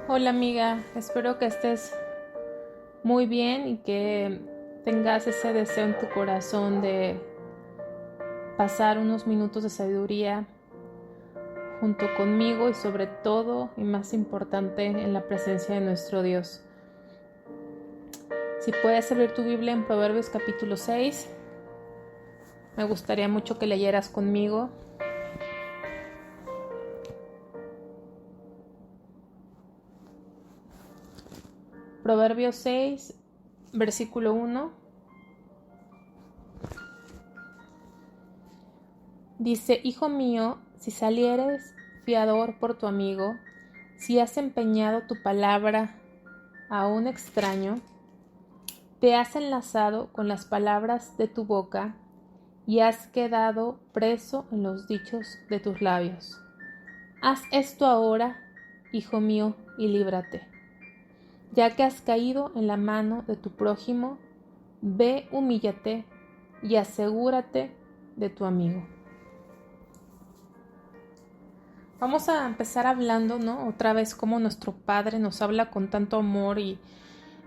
Hola amiga, espero que estés muy bien y que tengas ese deseo en tu corazón de pasar unos minutos de sabiduría junto conmigo y sobre todo y más importante en la presencia de nuestro Dios. Si puedes abrir tu Biblia en Proverbios capítulo 6, me gustaría mucho que leyeras conmigo. Proverbios 6, versículo 1. Dice: Hijo mío, si salieres fiador por tu amigo, si has empeñado tu palabra a un extraño, te has enlazado con las palabras de tu boca y has quedado preso en los dichos de tus labios. Haz esto ahora, hijo mío, y líbrate. Ya que has caído en la mano de tu prójimo, ve, humíllate y asegúrate de tu amigo. Vamos a empezar hablando, ¿no? Otra vez cómo nuestro Padre nos habla con tanto amor y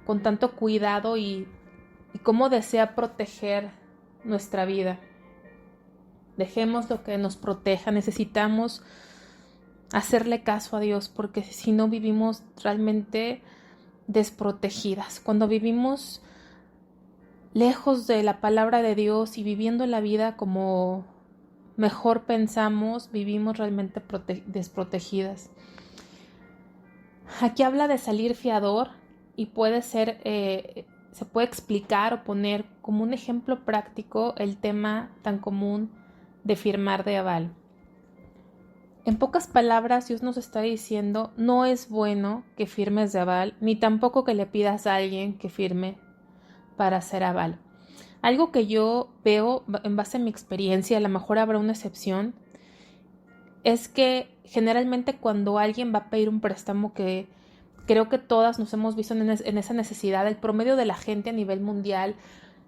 con tanto cuidado y cómo desea proteger nuestra vida. Dejemos lo que nos proteja. Necesitamos hacerle caso a Dios porque si no vivimos realmente desprotegidas. Cuando vivimos lejos de la palabra de Dios y viviendo la vida como mejor pensamos, vivimos realmente desprotegidas. Aquí habla de salir fiador y puede ser, se puede explicar o poner como un ejemplo práctico el tema tan común de firmar de aval. En pocas palabras, Dios nos está diciendo: no es bueno que firmes de aval, ni tampoco que le pidas a alguien que firme para hacer aval. Algo que yo veo en base a mi experiencia, a lo mejor habrá una excepción, es que generalmente cuando alguien va a pedir un préstamo, que creo que todas nos hemos visto en esa necesidad, el promedio de la gente a nivel mundial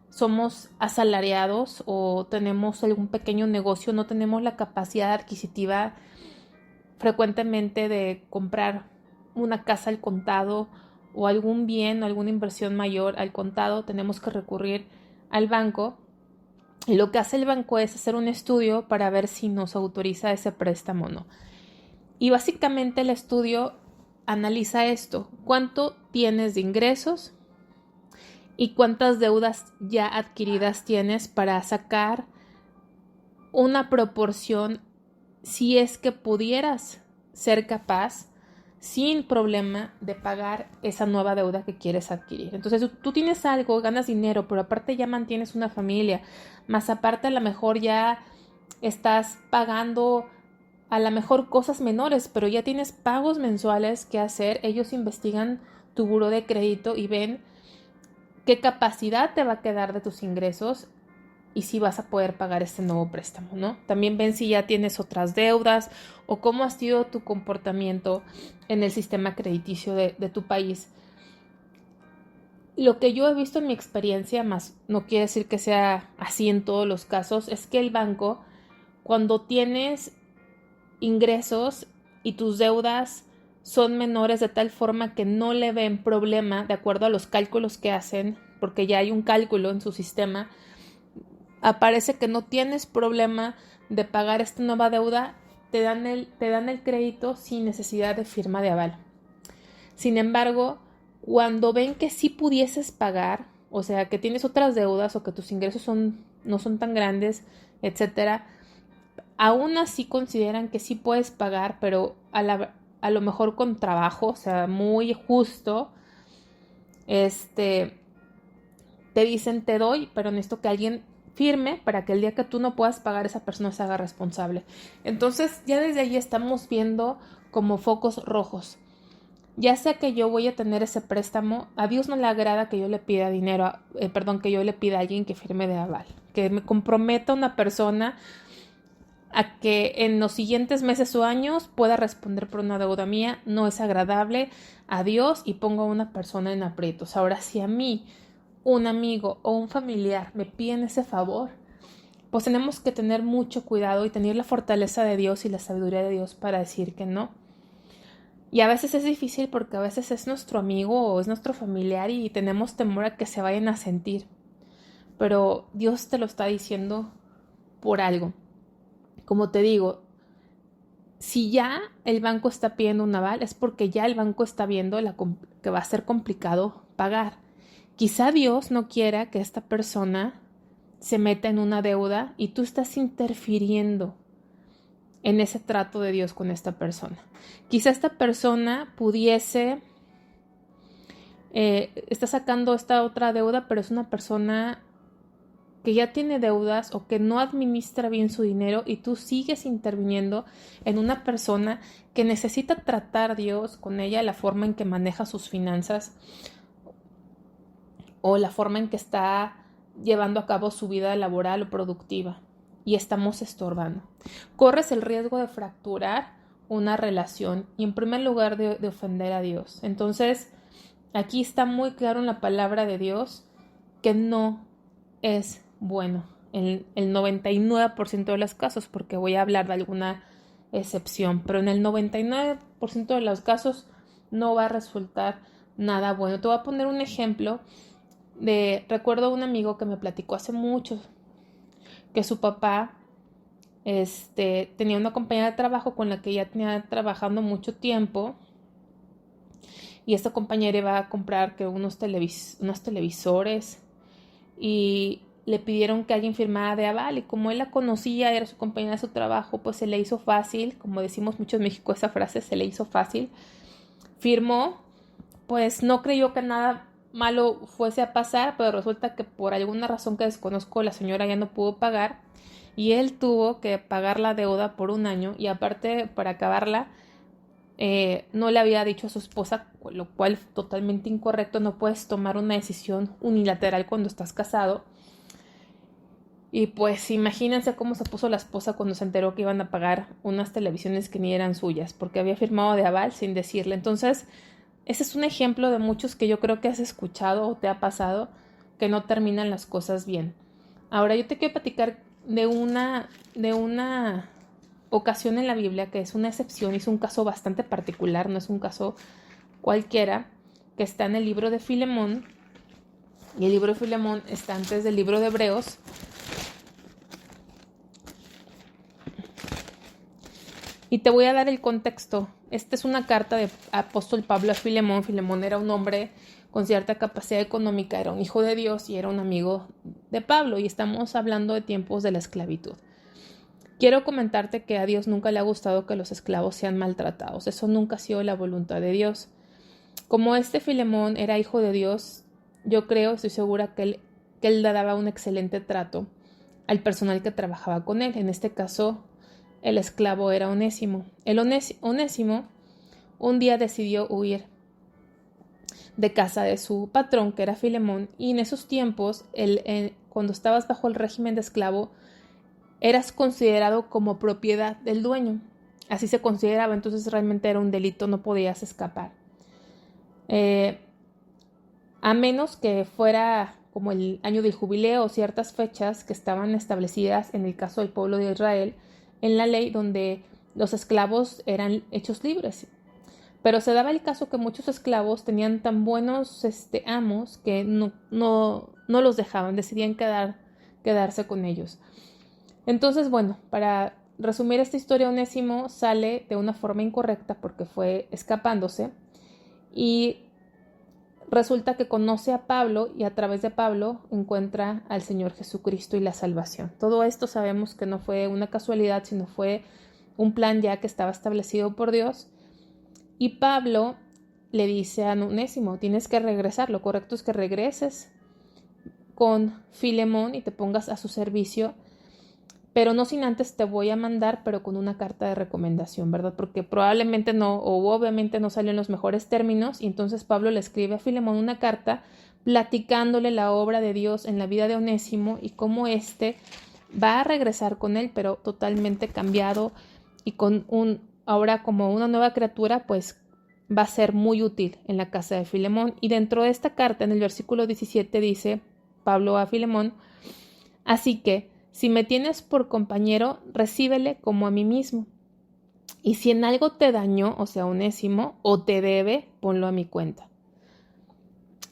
somos asalariados o tenemos algún pequeño negocio, no tenemos la capacidad adquisitiva frecuentemente de comprar una casa al contado o algún bien o alguna inversión mayor al contado. Tenemos que recurrir al banco y lo que hace el banco es hacer un estudio para ver si nos autoriza ese préstamo o no. Y básicamente el estudio analiza esto: cuánto tienes de ingresos y cuántas deudas ya adquiridas tienes para sacar una proporción si es que pudieras ser capaz sin problema de pagar esa nueva deuda que quieres adquirir. Entonces tú tienes algo, ganas dinero, pero aparte ya mantienes una familia, más aparte a lo mejor ya estás pagando a lo mejor cosas menores, pero ya tienes pagos mensuales que hacer. Ellos investigan tu buró de crédito y ven qué capacidad te va a quedar de tus ingresos y si vas a poder pagar este nuevo préstamo, ¿no? También ven si ya tienes otras deudas o cómo ha sido tu comportamiento en el sistema crediticio de tu país. Lo que yo he visto en mi experiencia, más no quiere decir que sea así en todos los casos, es que el banco, cuando tienes ingresos y tus deudas son menores de tal forma que no le ven problema de acuerdo a los cálculos que hacen, porque ya hay un cálculo en su sistema, aparece que no tienes problema de pagar esta nueva deuda, te dan el crédito sin necesidad de firma de aval. Sin embargo, cuando ven que sí pudieses pagar, o sea, que tienes otras deudas o que tus ingresos no son tan grandes, etcétera, aún así consideran que sí puedes pagar, pero a lo mejor con trabajo, o sea, muy justo, te dicen: te doy, pero necesito que alguien firme para que el día que tú no puedas pagar, esa persona se haga responsable. Entonces ya desde ahí estamos viendo como focos rojos. Ya sea que yo voy a tener ese préstamo, a Dios no le agrada que yo le pida dinero, que yo le pida a alguien que firme de aval, que me comprometa a una persona a que en los siguientes meses o años pueda responder por una deuda mía. No es agradable a Dios y pongo a una persona en aprietos. Ahora, si a mí un amigo o un familiar me piden ese favor, pues tenemos que tener mucho cuidado y tener la fortaleza de Dios y la sabiduría de Dios para decir que no. Y a veces es difícil porque a veces es nuestro amigo o es nuestro familiar y tenemos temor a que se vayan a sentir. Pero Dios te lo está diciendo por algo. Como te digo, si ya el banco está pidiendo un aval, es porque ya el banco está viendo que va a ser complicado pagar. Quizá Dios no quiera que esta persona se meta en una deuda y tú estás interfiriendo en ese trato de Dios con esta persona. Quizá esta persona pudiese, está sacando esta otra deuda, pero es una persona que ya tiene deudas o que no administra bien su dinero y tú sigues interviniendo en una persona que necesita tratar Dios con ella, la forma en que maneja sus finanzas o la forma en que está llevando a cabo su vida laboral o productiva y estamos estorbando. Corres el riesgo de fracturar una relación y en primer lugar de ofender a Dios. Entonces, aquí está muy claro en la palabra de Dios que no es bueno en el 99% de los casos, porque voy a hablar de alguna excepción, pero en el 99% de los casos no va a resultar nada bueno. Te voy a poner un ejemplo recuerdo a un amigo que me platicó hace mucho que su papá tenía una compañera de trabajo con la que ya tenía trabajando mucho tiempo y esta compañera iba a comprar que unos televisores y le pidieron que alguien firmara de aval y como él la conocía, era su compañera de su trabajo, pues se le hizo fácil, como decimos mucho en México esa frase, se le hizo fácil, firmó, pues no creyó que nada malo fuese a pasar, pero resulta que por alguna razón que desconozco la señora ya no pudo pagar y él tuvo que pagar la deuda por un año y aparte para acabarla no le había dicho a su esposa, lo cual es totalmente incorrecto, no puedes tomar una decisión unilateral cuando estás casado. Y pues imagínense cómo se puso la esposa cuando se enteró que iban a pagar unas televisiones que ni eran suyas, porque había firmado de aval sin decirle. Entonces, ese es un ejemplo de muchos que yo creo que has escuchado o te ha pasado que no terminan las cosas bien. Ahora yo te quiero platicar de una ocasión en la Biblia que es una excepción, es un caso bastante particular, no es un caso cualquiera, que está en el libro de Filemón, y el libro de Filemón está antes del libro de Hebreos. Y te voy a dar el contexto. Esta es una carta de apóstol Pablo a Filemón. Filemón era un hombre con cierta capacidad económica, era un hijo de Dios y era un amigo de Pablo. Y estamos hablando de tiempos de la esclavitud. Quiero comentarte que a Dios nunca le ha gustado que los esclavos sean maltratados. Eso nunca ha sido la voluntad de Dios. Como Filemón era hijo de Dios, yo creo, estoy segura que él le daba un excelente trato al personal que trabajaba con él. En este caso, el esclavo era Onésimo. Onésimo un día decidió huir de casa de su patrón, que era Filemón, y en esos tiempos, cuando estabas bajo el régimen de esclavo, eras considerado como propiedad del dueño. Así se consideraba, entonces realmente era un delito, no podías escapar. A menos que fuera como el año del jubileo o ciertas fechas que estaban establecidas en el caso del pueblo de Israel en la ley donde los esclavos eran hechos libres. Pero se daba el caso que muchos esclavos tenían tan buenos amos que no los dejaban, decidían quedarse con ellos. Entonces, bueno, para resumir esta historia, Onésimo sale de una forma incorrecta porque fue escapándose y resulta que conoce a Pablo y a través de Pablo encuentra al Señor Jesucristo y la salvación. Todo esto sabemos que no fue una casualidad, sino fue un plan ya que estaba establecido por Dios. Y Pablo le dice a Onésimo, tienes que regresar, lo correcto es que regreses con Filemón y te pongas a su servicio, pero no sin antes te voy a mandar, pero con una carta de recomendación, ¿verdad? Porque probablemente no, o obviamente no salió en los mejores términos, y entonces Pablo le escribe a Filemón una carta platicándole la obra de Dios en la vida de Onésimo y cómo va a regresar con él, pero totalmente cambiado y con ahora como una nueva criatura, pues va a ser muy útil en la casa de Filemón. Y dentro de esta carta, en el versículo 17, dice Pablo a Filemón, así que, si me tienes por compañero, recíbele como a mí mismo. Y si en algo te dañó, o sea, Onésimo, o te debe, ponlo a mi cuenta.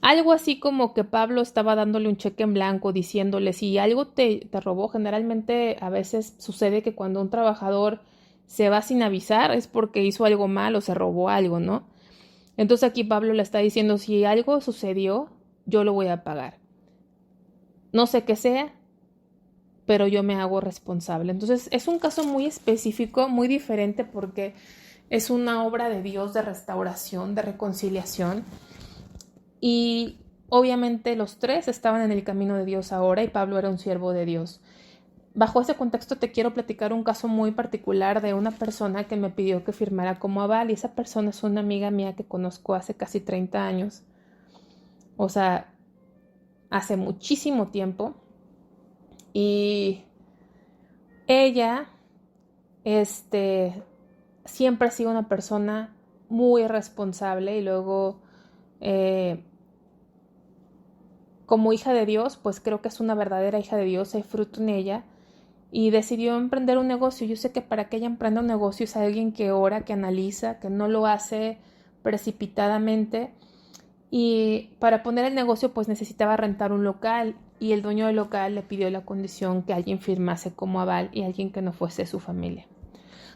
Algo así como que Pablo estaba dándole un cheque en blanco, diciéndole, si algo te robó, generalmente a veces sucede que cuando un trabajador se va sin avisar es porque hizo algo mal o se robó algo, ¿no? Entonces aquí Pablo le está diciendo, si algo sucedió, yo lo voy a pagar. No sé qué sea, pero yo me hago responsable. Entonces es un caso muy específico, muy diferente porque es una obra de Dios de restauración, de reconciliación. Y obviamente los tres estaban en el camino de Dios ahora y Pablo era un siervo de Dios. Bajo ese contexto te quiero platicar un caso muy particular de una persona que me pidió que firmara como aval y esa persona es una amiga mía que conozco hace casi 30 años. O sea, hace muchísimo tiempo. Y ella, siempre ha sido una persona muy responsable y luego, como hija de Dios, pues creo que es una verdadera hija de Dios, hay fruto en ella y decidió emprender un negocio. Yo sé que para que ella emprenda un negocio es alguien que ora, que analiza, que no lo hace precipitadamente y para poner el negocio pues necesitaba rentar un local y el dueño del local le pidió la condición que alguien firmase como aval y alguien que no fuese su familia.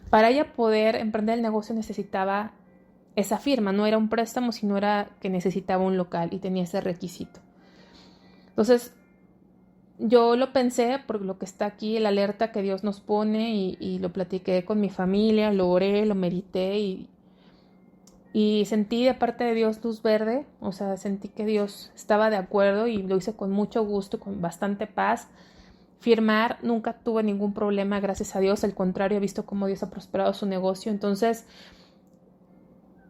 Para ella poder emprender el negocio necesitaba esa firma, no era un préstamo, sino era que necesitaba un local y tenía ese requisito. Entonces, yo lo pensé por lo que está aquí, la alerta que Dios nos pone y lo platiqué con mi familia, lo oré, lo medité y sentí de parte de Dios luz verde, o sea, sentí que Dios estaba de acuerdo y lo hice con mucho gusto, con bastante paz. Firmar, nunca tuve ningún problema, gracias a Dios, al contrario, he visto cómo Dios ha prosperado su negocio, entonces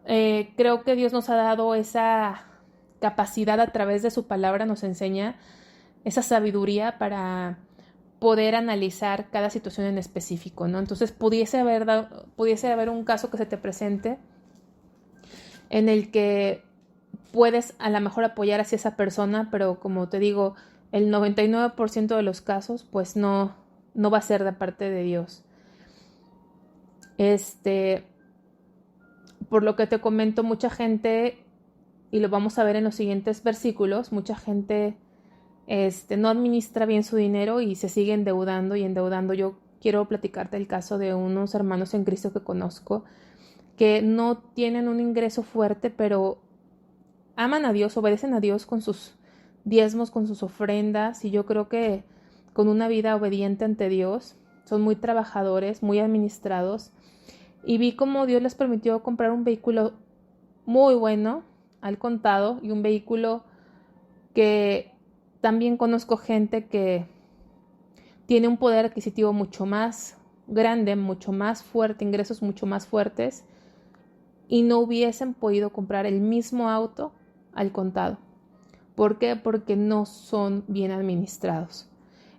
creo que Dios nos ha dado esa capacidad a través de su palabra, nos enseña esa sabiduría para poder analizar cada situación en específico, ¿no? Entonces pudiese haber un caso que se te presente en el que puedes a lo mejor apoyar hacia esa persona, pero como te digo, el 99% de los casos pues no va a ser de parte de Dios. Por lo que te comento, mucha gente, y lo vamos a ver en los siguientes versículos, mucha gente no administra bien su dinero y se sigue endeudando y endeudando. Yo quiero platicarte el caso de unos hermanos en Cristo que conozco que no tienen un ingreso fuerte, pero aman a Dios, obedecen a Dios con sus diezmos, con sus ofrendas y yo creo que con una vida obediente ante Dios, son muy trabajadores, muy administrados y vi cómo Dios les permitió comprar un vehículo muy bueno al contado y un vehículo que también conozco gente que tiene un poder adquisitivo mucho más grande, mucho más fuerte, ingresos mucho más fuertes y no hubiesen podido comprar el mismo auto al contado. ¿Por qué? Porque no son bien administrados.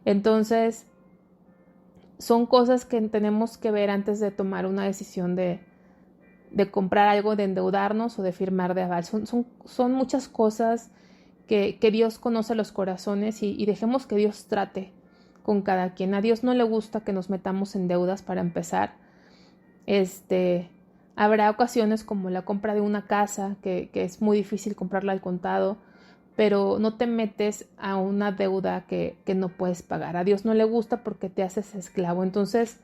Entonces, son cosas que tenemos que ver antes de tomar una decisión de comprar algo, de endeudarnos o de firmar de aval. Son muchas cosas que Dios conoce los corazones y dejemos que Dios trate con cada quien. A Dios no le gusta que nos metamos en deudas para empezar. Habrá ocasiones como la compra de una casa, que es muy difícil comprarla al contado, pero no te metes a una deuda que no puedes pagar. A Dios no le gusta porque te haces esclavo. Entonces,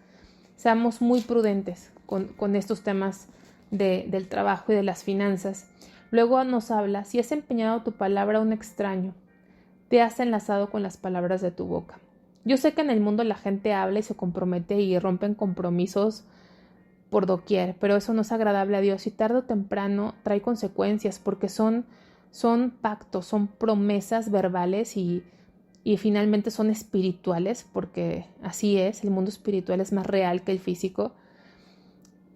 seamos muy prudentes con estos temas del trabajo y de las finanzas. Luego nos habla, si has empeñado tu palabra a un extraño, te has enlazado con las palabras de tu boca. Yo sé que en el mundo la gente habla y se compromete y rompen compromisos por doquier, pero eso no es agradable a Dios y tarde o temprano trae consecuencias porque son pactos, son promesas verbales y finalmente son espirituales porque así es, el mundo espiritual es más real que el físico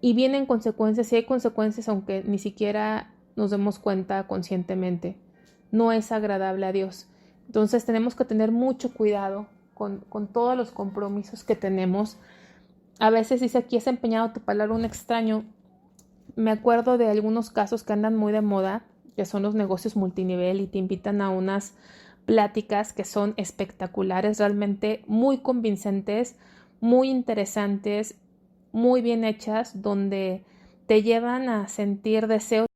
y vienen consecuencias y hay consecuencias aunque ni siquiera nos demos cuenta conscientemente. No es agradable a Dios. Entonces tenemos que tener mucho cuidado con todos los compromisos que tenemos. A veces dice aquí has empeñado tu palabra a un extraño. Me acuerdo de algunos casos que andan muy de moda, que son los negocios multinivel y te invitan a unas pláticas que son espectaculares, realmente muy convincentes, muy interesantes, muy bien hechas donde te llevan a sentir deseos